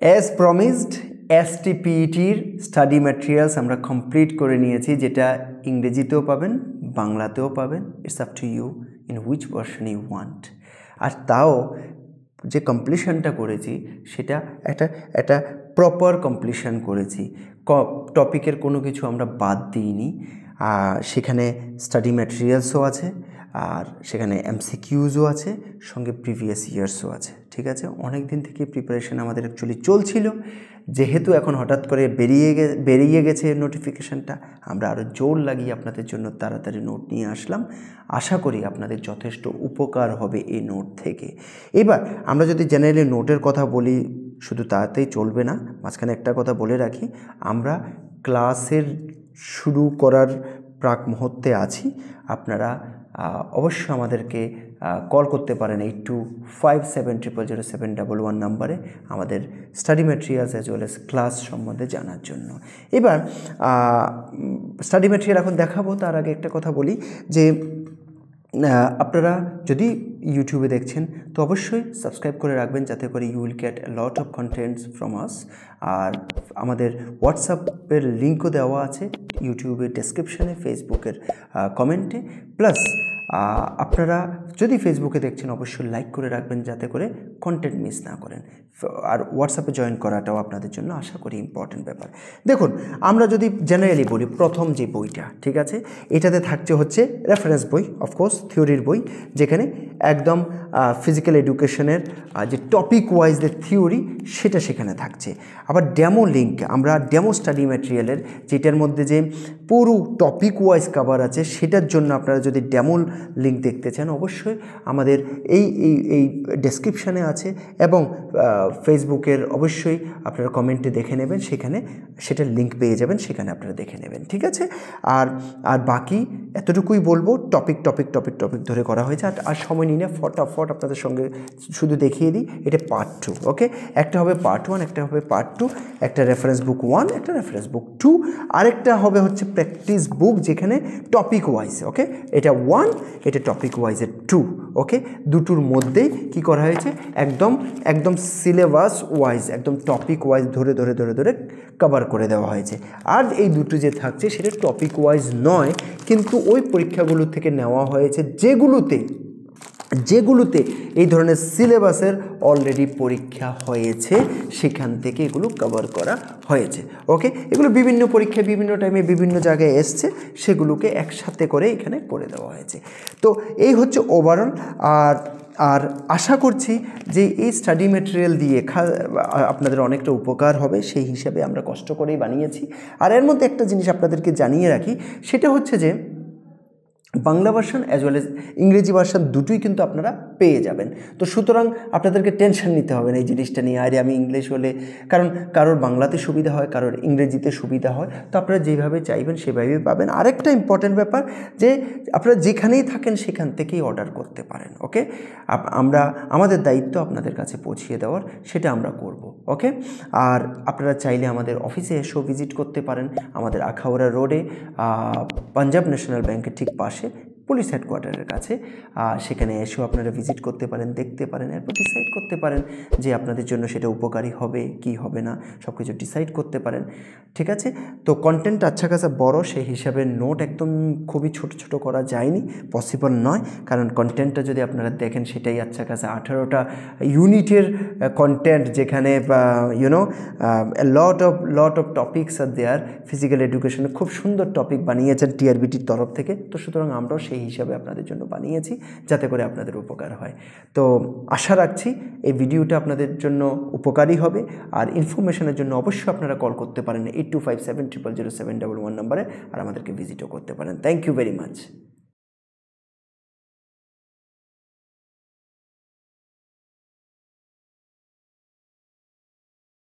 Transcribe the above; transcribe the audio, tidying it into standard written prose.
As promised এসটিপিইটির study materials আমরা complete করে নিয়েছি, যেটা ইংরেজিতেও পাবেন, বাংলাতেও পাবেন। It's up to you in which version you want. আর তাও যে কমপ্লিশনটা করেছি সেটা একটা প্রপার কমপ্লিশন করেছি। টপিকের কোনো কিছু আমরা বাদ দিইনি। সেখানে স্টাডি ম্যাটেরিয়ালসও আছে, আর সেখানে এমসিকিউজও আছে, সঙ্গে প্রিভিয়াস ইয়ার্সও আছে। ঠিক আছে, অনেক দিন থেকে প্রিপারেশন আমাদের অ্যাকচুয়ালি চলছিল। যেহেতু এখন হঠাৎ করে বেরিয়ে গেছে নোটিফিকেশানটা, আমরা আরও জোর লাগিয়ে আপনাদের জন্য তাড়াতাড়ি নোট নিয়ে আসলাম। আশা করি আপনাদের যথেষ্ট উপকার হবে এই নোট থেকে। এবার আমরা যদি জেনারেলি নোটের কথা বলি, শুধু তাতেই চলবে না, মাঝখানে একটা কথা বলে রাখি, আমরা ক্লাসের শুরু করার প্রাক মুহূর্তে আছি। আপনারা অবশ্যই আমাদেরকে কল করতে পারেন 8257000711 নাম্বারে আমাদের study materials as well as class সম্বন্ধে জানার জন্য। এবার স্টাডি ম্যাটেরিয়াল এখন দেখাবো, তার আগে একটা কথা বলি যে আপনারা যদি ইউটিউবে দেখছেন তো অবশ্যই সাবস্ক্রাইব করে রাখবেন, যাতে করে you will get a lot of contents from us. আর আমাদের হোয়াটসঅ্যাপের লিঙ্কও দেওয়া আছে ইউটিউবের ডেসক্রিপশানে, ফেসবুকের কমেন্টে। প্লাস আপনারা যদি ফেসবুকে দেখছেন অবশ্যই লাইক করে রাখবেন, যাতে করে কন্টেন্ট মিস না করেন। আর হোয়াটসঅ্যাপে জয়েন করাটাও আপনাদের জন্য আশা করি ইম্পর্টেন্ট ব্যাপার। দেখুন, আমরা যদি জেনারেলি বলি, প্রথম যে বইটা, ঠিক আছে, এটাতে থাকছে হচ্ছে রেফারেন্স বই, অফকোর্স থিওরির বই, যেখানে একদম ফিজিক্যাল এডুকেশনের যে টপিক ওয়াইজ যে থিওরি সেটা সেখানে থাকছে। আবার ডেমো লিঙ্ক, আমরা ডেমো স্টাডি ম্যাটেরিয়ালের যেটার মধ্যে যে পুরো টপিক ওয়াইজ কভার আছে, সেটার জন্য আপনারা যদি ডেমো লিঙ্ক দেখতে চান অবশ্যই আমাদের এই ডেসক্রিপশানে আছে, এবং ফেসবুকের অবশ্যই আপনারা কমেন্টে দেখে নেবেন, সেখানে সেটার লিঙ্ক পেয়ে যাবেন, সেখানে আপনারা দেখে নেবেন। ঠিক আছে, আর বাকি এতটুকুই বলবো, টপিক ধরে করা হয়েছে। আর সময় নিয়ে ফটাফট আপনাদের সঙ্গে শুধু দেখিয়ে দিই, এটা পার্ট 2। ওকে, একটা হবে পার্ট 1, একটা হবে পার্ট 2, একটা রেফারেন্স বুক 1, একটা রেফারেন্স বুক 2, আরেকটা হবে হচ্ছে প্র্যাকটিস বুক, যেখানে টপিক ওয়াইজ। ওকে, এটা 1, এটা টপিক ওয়াইজের 2। ওকে, দুটোর মধ্যেই কি করা হয়েছে, একদম সিলেবাস ওয়াইজ, একদম টপিক ওয়াইজ ধরে কভার করে দেওয়া হয়েছে। আর এই দুটো যে থাকছে সেটা টপিক ওয়াইজ নয়, কিন্তু ওই পরীক্ষাগুলো থেকে নেওয়া হয়েছে যেগুলোতে এই ধরনের সিলেবাসের অলরেডি পরীক্ষা হয়েছে, সেখান থেকে এগুলো কভার করা হয়েছে। ওকে, এগুলো বিভিন্ন পরীক্ষায় বিভিন্ন টাইমে বিভিন্ন জায়গায় এসছে, সেগুলোকে একসাথে করে এখানে করে দেওয়া হয়েছে। তো এই হচ্ছে ওভারঅল। আর আশা করছি যে এই স্টাডি ম্যাটেরিয়াল দিয়ে আপনাদের অনেকটা উপকার হবে, সেই হিসাবে আমরা কষ্ট করেই বানিয়েছি। আর এর মধ্যে একটা জিনিস আপনাদেরকে জানিয়ে রাখি, সেটা হচ্ছে যে Bangla version as well as ইংরেজি ভার্সন দুটোই কিন্তু আপনারা পেয়ে যাবেন। তো সুতরাং আপনাদেরকে টেনশন নিতে হবে না এই জিনিসটা নিয়ে, আরে আমি ইংলিশ হলে, কারণ কারোর বাংলাতে সুবিধা হয়, কারোর ইংরেজিতে সুবিধা হয়, তো আপনারা যেভাবে চাইবেন সেভাবেই পাবেন। আরেকটা ইম্পর্টেন্ট ব্যাপার, যে আপনারা যেখানেই থাকেন সেখান থেকেই অর্ডার করতে পারেন। ওকে, আমাদের দায়িত্ব আপনাদের কাছে পৌঁছিয়ে দেওয়ার, সেটা আমরা করব। ওকে, আর আপনারা চাইলে আমাদের অফিসে এসেও ভিজিট করতে পারেন, আমাদের আখাউড়া রোডে পাঞ্জাব ন্যাশনাল ব্যাংকের ঠিক পাশে পুলিশ হেডকোয়ার্টারের কাছে। সেখানে এসেও আপনারা ভিজিট করতে পারেন, দেখতে পারেন, এরপর ডিসাইড করতে পারেন যে আপনাদের জন্য সেটা উপকারী হবে কি হবে না, সব কিছু ডিসাইড করতে পারেন। ঠিক আছে, তো কন্টেন্ট আচ্ছা খাসা বড়, সেই হিসাবে নোট একদম খুবই ছোট করা যায়নি, পসিবল নয়, কারণ কন্টেন্টটা যদি আপনারা দেখেন সেটাই আচ্ছা খাসা 18টা ইউনিটের কন্টেন্ট, যেখানে lot of topics are there. Physical এডুকেশনে খুব সুন্দর টপিক বানিয়েছেন টিআরবিটির তরফ থেকে, তো সুতরাং আমরাও সেই হিসাবে আপনাদের জন্য বানিয়েছি, যাতে করে আপনাদের উপকার হয়। তো আশা রাখছি এই ভিডিওটা আপনাদের জন্য উপকারী হবে। আর ইনফরমেশনের জন্য অবশ্যই আপনারা কল করতে পারেন 8257000711 নাম্বারে, আর আমাদেরকে ভিজিটও করতে পারেন। Thank you very much.